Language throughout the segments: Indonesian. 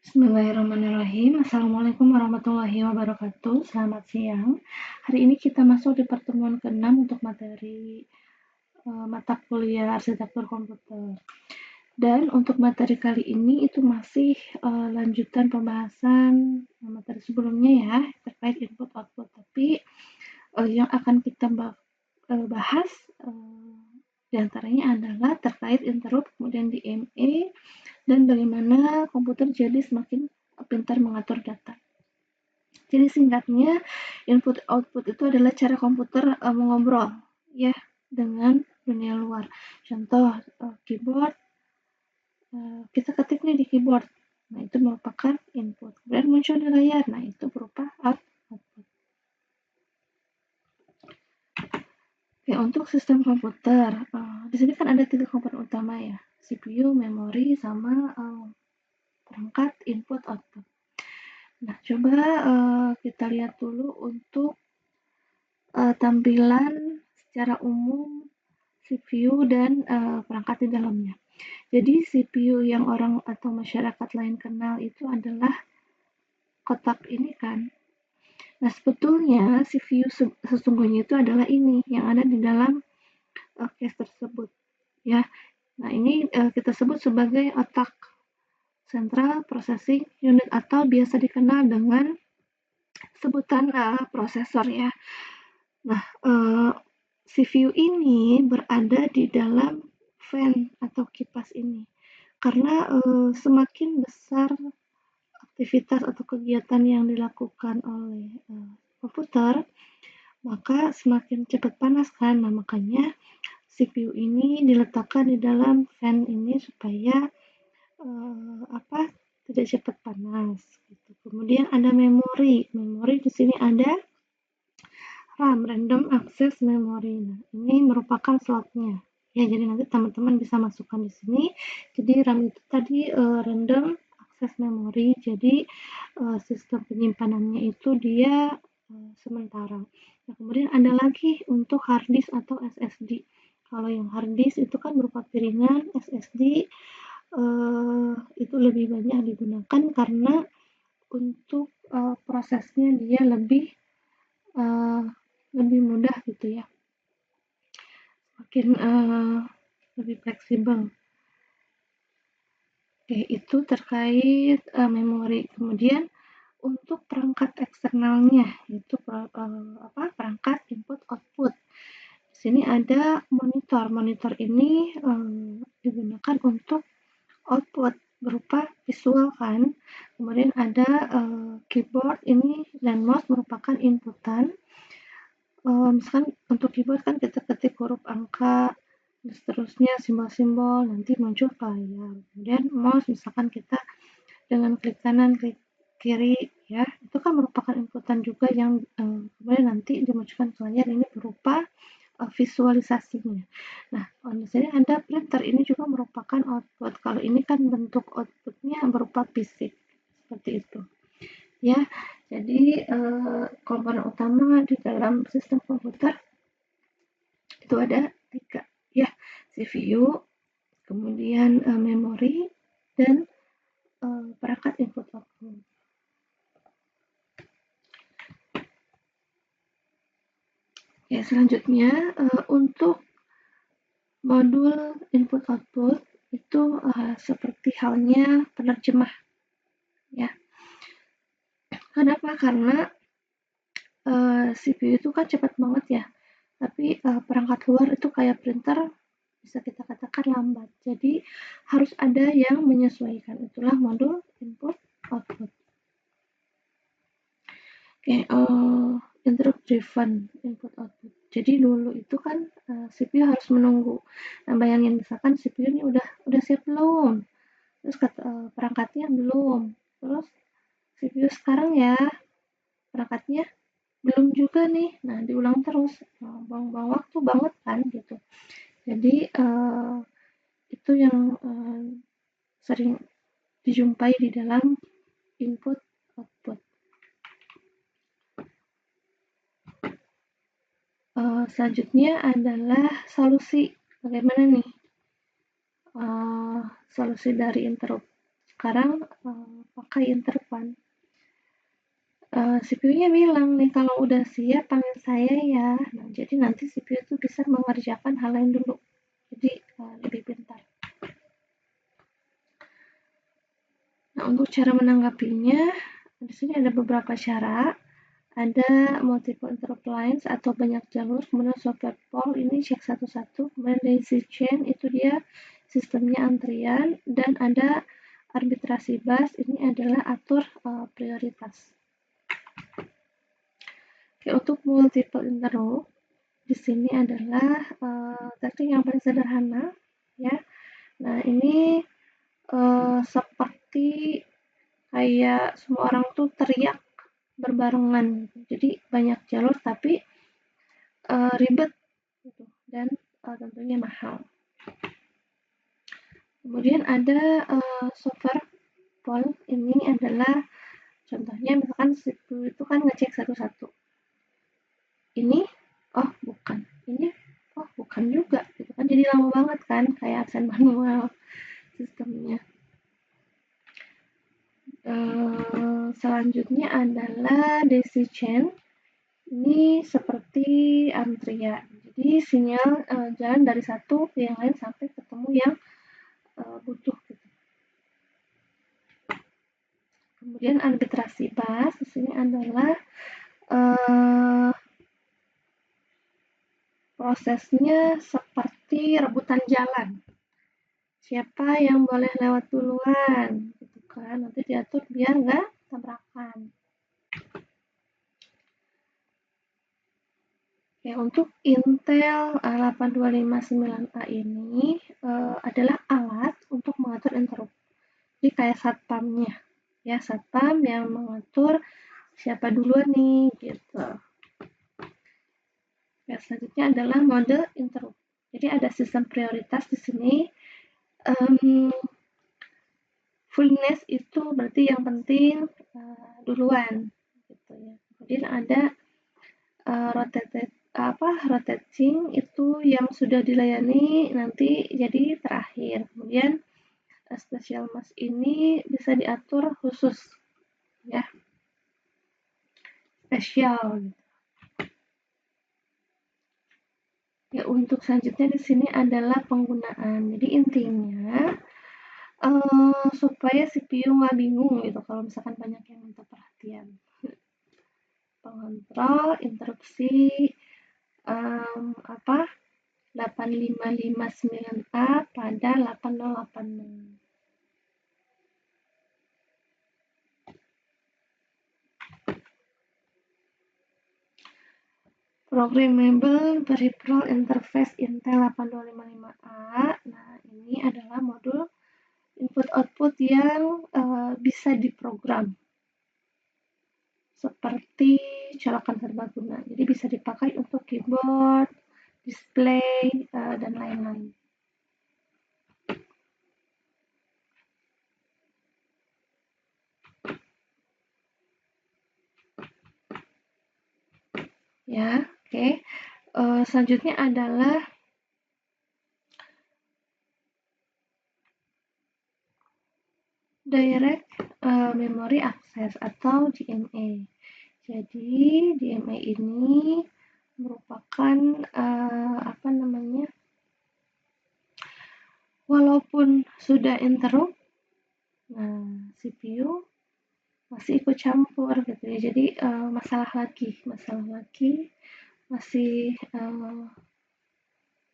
Bismillahirrahmanirrahim. Assalamualaikum warahmatullahi wabarakatuh. Selamat siang. Hari ini kita masuk di pertemuan ke-6 untuk materi mata kuliah arsitektur komputer. Dan untuk materi kali ini itu masih lanjutan pembahasan materi sebelumnya ya, terkait input output. Tapi yang akan kita bahas diantaranya adalah terkait interrupt, kemudian DMA, dan bagaimana komputer jadi semakin pintar mengatur data. Jadi singkatnya, input output itu adalah cara komputer mengobrol ya dengan dunia luar. Contoh keyboard, kita ketik nih di keyboard. Nah, itu merupakan input. Kemudian muncul di layar. Nah, itu berupa output. Oke, untuk sistem komputer, di sini kan ada 3 komponen utama ya, CPU, memori, sama perangkat input output. Nah, coba kita lihat dulu untuk tampilan secara umum CPU dan perangkat di dalamnya. Jadi CPU yang orang atau masyarakat lain kenal itu adalah kotak ini kan. Nah, sebetulnya CPU sesungguhnya itu adalah ini yang ada di dalam case tersebut ya. Nah, ini kita sebut sebagai otak, Central Processing Unit, atau biasa dikenal dengan sebutan prosesor ya. Nah, CPU ini berada di dalam fan atau kipas ini. Karena semakin besar aktivitas atau kegiatan yang dilakukan oleh komputer, maka semakin cepat panas kan. Nah, makanya CPU ini diletakkan di dalam fan ini supaya tidak cepat panas. Gitu. Kemudian ada memori. Memori di sini ada RAM, Random Access Memory. Nah, ini merupakan slotnya. Ya, jadi nanti teman-teman bisa masukkan di sini. Jadi RAM itu tadi Random Access Memory. Jadi sistem penyimpanannya itu dia sementara. Nah, kemudian ada lagi untuk hard disk atau SSD. Kalau yang hard disk itu kan berupa piringan, SSD itu lebih banyak digunakan karena untuk prosesnya dia lebih mudah gitu ya, makin lebih fleksibel. Oke, itu terkait memori. Kemudian untuk perangkat eksternalnya itu perangkat input output. Di sini ada monitor. Monitor ini digunakan untuk output berupa visual kan. Kemudian ada keyboard ini dan mouse merupakan inputan. Misalkan untuk keyboard kan kita ketik huruf angka, dan seterusnya simbol-simbol, nanti muncul ke layar. Kemudian mouse misalkan kita dengan klik kanan, klik kiri ya, itu kan merupakan inputan juga yang kemudian nanti dimunculkan ke layar, ini berupa visualisasinya. Nah, di sini ada printer, ini juga merupakan output. Kalau ini kan bentuk outputnya berupa fisik, seperti itu. Ya, jadi komponen utama di dalam sistem komputer itu ada 3 ya, CPU, kemudian memori, dan perangkat input output. Ya, selanjutnya untuk modul input output itu seperti halnya penerjemah ya. Kenapa? Karena CPU itu kan cepat banget ya, tapi perangkat luar itu kayak printer bisa kita katakan lambat. Jadi harus ada yang menyesuaikan. Itulah modul input output. Oke, interrupt driven input output. Jadi dulu itu kan CPU harus menunggu. Nah, bayangin misalkan CPU ini udah siap belum? Terus perangkatnya belum. Terus CPU sekarang ya perangkatnya belum juga nih. Nah, diulang terus. Buang-buang waktu banget kan gitu. Jadi itu yang sering dijumpai di dalam input output. Selanjutnya adalah solusi. Bagaimana nih solusi dari interrupt? sekarang pakai interpan. CPU-nya bilang nih, kalau udah siap panggil saya ya. Nah, jadi nanti CPU itu bisa mengerjakan hal lain dulu. Jadi lebih pintar. Nah, untuk cara menanggapinya, di sini ada beberapa cara. Ada multiple interrupt lines atau banyak jalur, kemudian software poll ini cek satu-satu, kemudian daisy chain itu dia sistemnya antrian, dan ada arbitrasi bus ini adalah atur prioritas. Oke, untuk multiple interrupt di sini adalah teknik yang paling sederhana ya. Nah, ini seperti kayak semua orang tuh teriak berbarengan, jadi banyak jalur tapi ribet gitu, dan tentunya mahal. Kemudian ada software poll, ini adalah contohnya misalkan CPU itu kan ngecek satu-satu. Ini oh bukan, ini oh bukan juga gitu kan, jadi lama banget kan, kayak absen manual sistemnya. Selanjutnya adalah daisy chain. Ini seperti antrian. Jadi sinyal jalan dari satu ke yang lain sampai ketemu yang butuh gitu. Kemudian arbitrasi bus di sini adalah prosesnya seperti rebutan jalan. Siapa yang boleh lewat duluan gitu kan, nanti diatur biar nggak tabrakan. Ya, untuk Intel 8259A ini adalah alat untuk mengatur interrupt. Jadi kayak satpamnya, ya satpam yang mengatur siapa duluan nih gitu. Ya, selanjutnya adalah mode interrupt. Jadi ada sistem prioritas di sini. Fullness itu berarti yang penting duluan, gitu ya. Kemudian ada rotating itu yang sudah dilayani nanti jadi terakhir. Kemudian special mask ini bisa diatur khusus, ya, spesial. Ya, untuk selanjutnya di sini adalah penggunaan. Jadi intinya supaya CPU nggak bingung gitu kalau misalkan banyak yang minta perhatian. Pengontrol interupsi 8559A pada 8086. Programmable Peripheral Interface Intel 8255A. Nah, ini adalah modul input-output yang bisa diprogram seperti colokan serbaguna. Jadi bisa dipakai untuk keyboard, display, dan lain-lain. Ya, oke. Selanjutnya adalah Direct Memory Access atau DMA. Jadi DMA ini merupakan walaupun sudah interrupt, nah CPU masih ikut campur gitu ya. Jadi masalah lagi, masih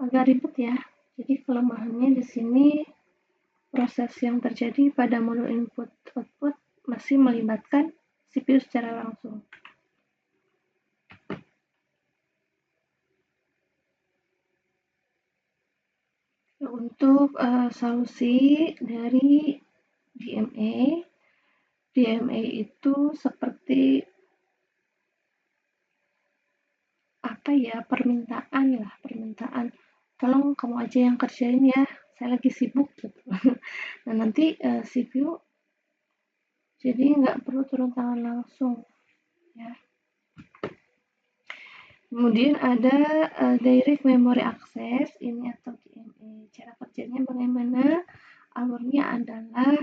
agak ribet ya. Jadi kelemahannya di sini proses yang terjadi pada modul input-output masih melibatkan CPU secara langsung. Untuk solusi dari DMA itu seperti permintaan. Tolong kamu aja yang kerjain ya, saya lagi sibuk gitu. Nah, nanti CPU jadi nggak perlu turun tangan langsung, ya. Kemudian ada Direct Memory Access ini atau DMA. Cara kerjanya bagaimana? Alurnya adalah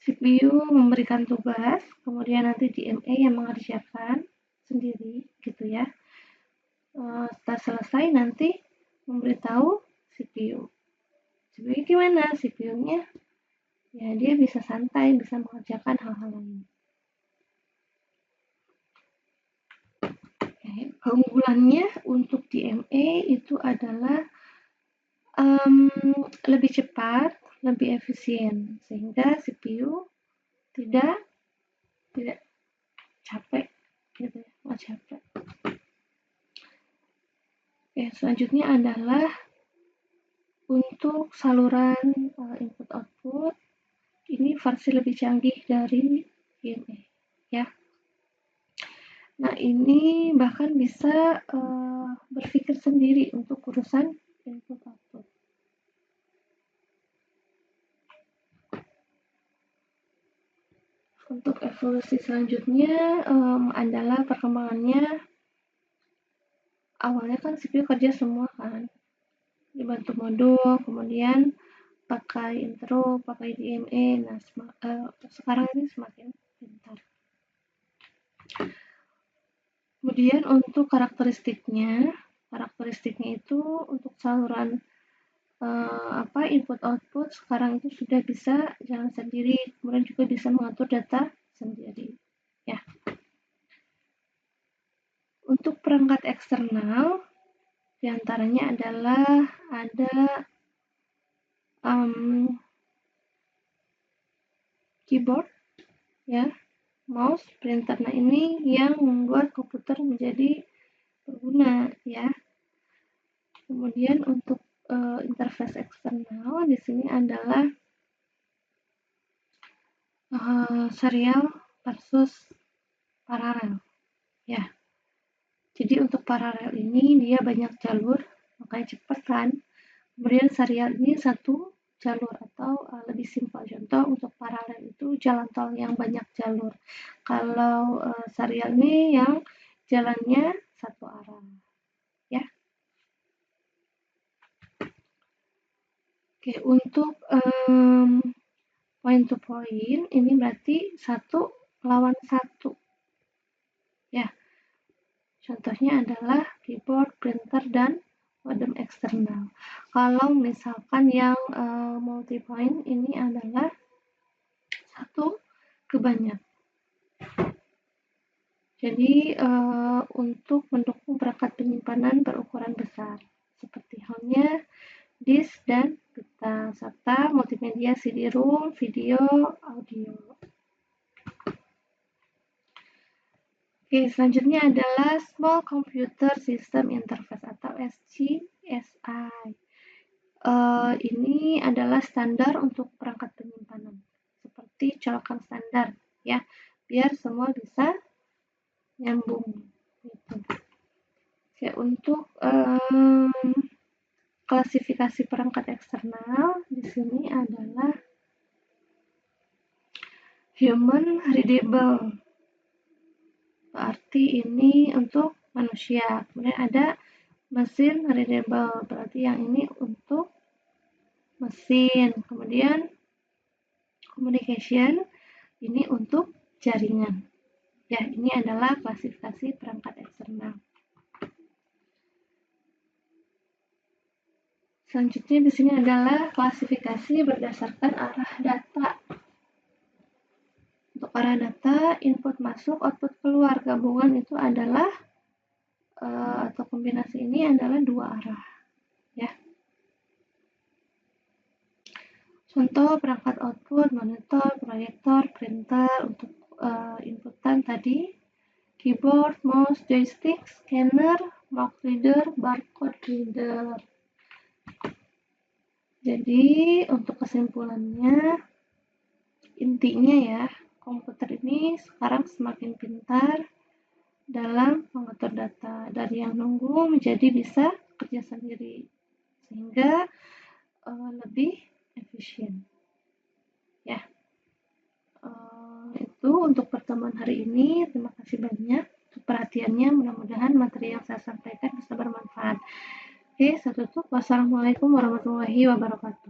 CPU memberikan tugas, kemudian nanti DMA yang mengerjakan sendiri gitu ya. Setelah selesai nanti memberitahu CPU. CPU gimana? CPU-nya ya dia bisa santai, bisa mengerjakan hal-hal lain. Keunggulannya untuk DMA itu adalah lebih cepat, lebih efisien, sehingga CPU tidak capek gitu ya, nggak capek. Selanjutnya adalah untuk saluran input output, ini versi lebih canggih dari DMA ya. Nah, ini bahkan bisa berpikir sendiri untuk urusan input output. Untuk evolusi selanjutnya adalah perkembangannya. Awalnya kan CPU kerja semua kan, dibantu modul, kemudian pakai intro, pakai DMA. Nah, sekarang ini semakin pintar. Kemudian untuk karakteristiknya itu untuk saluran input output sekarang itu sudah bisa jalan sendiri, kemudian juga bisa mengatur data sendiri ya. Untuk perangkat eksternal diantaranya adalah ada keyboard ya, mouse, printer. Nah, ini yang membuat komputer menjadi berguna ya. Kemudian untuk interface eksternal di sini adalah serial versus paralel ya. Jadi untuk paralel ini dia banyak jalur, makanya cepat kan. Kemudian serial ini satu jalur atau lebih simpel. Contoh untuk paralel itu jalan tol yang banyak jalur. Kalau serial ini yang jalannya satu arah ya. Oke, untuk point to point ini berarti satu lawan satu ya. Contohnya adalah keyboard, printer, dan modem eksternal. Kalau misalkan yang multi point ini adalah satu ke banyak. Jadi untuk mendukung perangkat penyimpanan berukuran besar seperti halnya disk dan peta serta multimedia CD-ROM, video, audio. Oke, selanjutnya adalah Small Computer System Interface atau SCSI. Ini adalah standar untuk perangkat penyimpanan seperti colokan standar ya, biar semua bisa nyambung gitu. Oke, untuk klasifikasi perangkat eksternal di sini adalah human readable, berarti ini untuk manusia. Kemudian ada machine readable, berarti yang ini untuk mesin. Kemudian communication ini untuk jaringan. Ya, ini adalah klasifikasi perangkat eksternal. Selanjutnya di sini adalah klasifikasi berdasarkan arah data. Untuk arah data, input masuk, output keluar. Gabungan itu adalah atau kombinasi ini adalah dua arah. Ya. Contoh perangkat output, monitor, proyektor, printer. Untuk inputan tadi, keyboard, mouse, joystick, scanner, mark reader, barcode reader. Jadi untuk kesimpulannya, intinya ya, komputer ini sekarang semakin pintar dalam mengatur data, dari yang nunggu menjadi bisa kerja sendiri, sehingga lebih efisien ya. Itu untuk pertemuan hari ini. Terima kasih banyak untuk perhatiannya, mudah-mudahan materi yang saya sampaikan bisa bermanfaat. Oke, saya tutup. Wassalamualaikum warahmatullahi wabarakatuh.